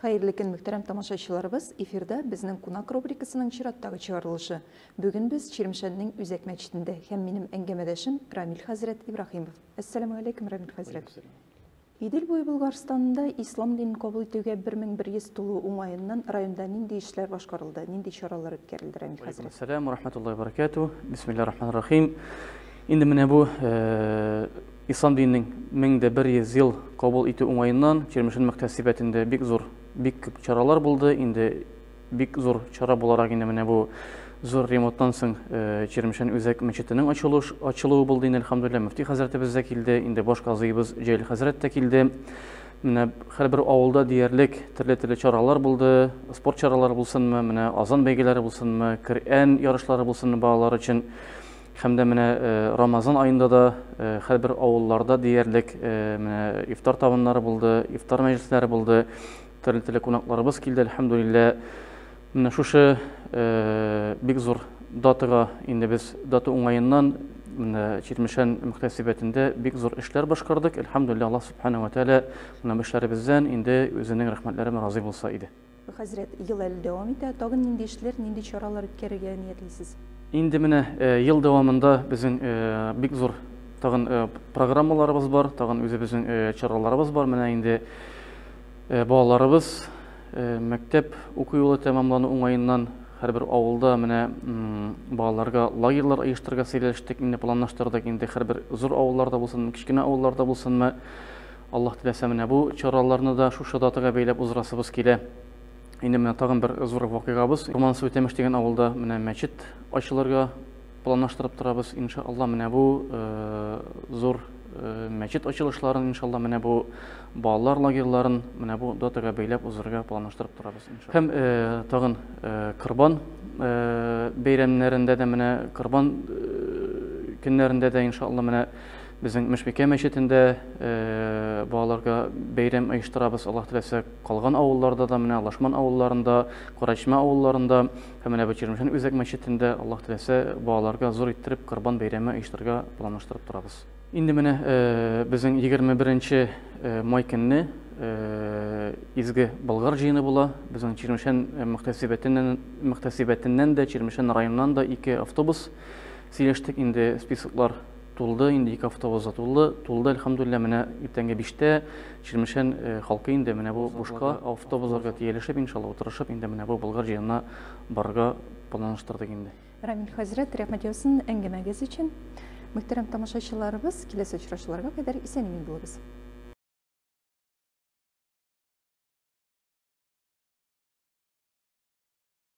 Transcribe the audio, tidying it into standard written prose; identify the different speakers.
Speaker 1: Hayırlı gün muhterem тамашачыларыбыз, эфирда безнең кунак рубрикасының чираттагы чыгарылышы. Бүген без Чирмешәннең Үзәк мәчетендә һәм минем әңгәмәдәшем Рамил хәзрәт Ибраһимов. Ассаламу алейкум, Рамил хәзрәт. Идел буе Булгарстанында ислам динен кабул итүгә 1100 тулу уңаеннан районда нинди эшләр башкарылды, нинди чаралар үткәрелде, Рамил хәзрәт?
Speaker 2: Ассаламу рахматуллаһи ва баракатуһ. Бисмиллаһир-рахманир-рахим. Инде менә бу ислам диненең 1100 ел кабул итү уңаеннан Чирмешән мөхтәсибәтендә бик күп чаралар булды. Инде бик зур чара буларак инде менә бу зур ремонттан соң Чирмешән Үзәк мәчетенең ачылуы булды. Әлхәмдүлилләh, мөфти хәзрәтебез дә килде, инде баш казыйбыз Җәлил хәзрәт тә килде. Менә һәрбер авылда диярлек төрле чаралар булды. Спорт чаралары булсынмы, менә азан бәйгеләре булсынмы, Коръән ярышлары булсынмы балалар өчен. Һәм дә менә Рамазан аенда да һәрбер авылларда диярлек менә ифтар табыннары булды, ифтар мәҗлесләре булды. Төрле кунакларыбыз килде, әлхәмдүлилләh. Менә шушы бик зур датага инде без дата уңаеннан менә Чирмешән мөхтәсибәтендә бик зур эшләр башкардык. Әлхәмдүлилләh, Аллаһ субхана ва тааля менә эшләребездән инде үзенең рәхмәтләре белән разый булса иде.
Speaker 1: Хәзрәт, ел әле дәвам итә, тагын нинди эшләр, нинди чаралар үткәрергә ниятлисез?
Speaker 2: Инде менә ел дәвамында безнең бик зур тагын программаларыбыз бар, тагын үзебезнең чараларыбыз бар. Менә инде балаларыбыз мәктәп уку юлы тәмамлану уңаеннан һәрбер авылда менә балаларга лагерьлар оештырырга сөйләштек, инде планлаштырдык. Инде һәрбер зур авылларда булсын, кичкенә авылларда булсынмы, Аллаһ теләсә менә бу чараларны да шушы датага бәйләп узрасыбыз килә. Инде менә тагын бер зур вакыйгабыз. Урмансу Темеш дигән авылда менә мәчет ачылырга планлаштырып торабыз. Иншалла менә бу зур мәчет ачылышларын, иншалла менә бу балалар лагерьларын менә бу датага бәйләп узырга планлаштырып торабыз, иншалла. Һәм тагын Корбан бәйрәмнәрендә дә менә Корбан көннәрендә дә иншалла менә безнең Мешмекә мәчетендә балаларга бәйрәм оештырабыз. Аллаһ теләсә, калган авылларда да менә Лашман авылларында, Карачма авылларында һәм менә бу Чирмешән Үзәк мәчетендә Аллаһ теләсә балаларга зур иттереп Корбан бәйрәме оештырырга планлаштырып торабыз. Инде менә безнең 21 май көнне изге Болгар җыены була. Безнең Чирмешән мөхтәсибәтеннән дә, Чирмешән районыннан да 2 автобус сөйләштек. Инде списоклар тулды, инде 2 автобус тулды, әлхәмдүлилләh. Менә иртәнге 5-тә Чирмешән халкы инде менә бу бушка автобусларга тиелешеп, иншалла утырышып, инде менә бу Болгар җыенына барырга планлаштырдык инде.
Speaker 1: Рамил хәзрәт, рәхмәт яусын әңгәмәгез өчен. Muhterem тамашачыларыбыз, киләсе очрашуларга кадәр исән-имин булыгыз.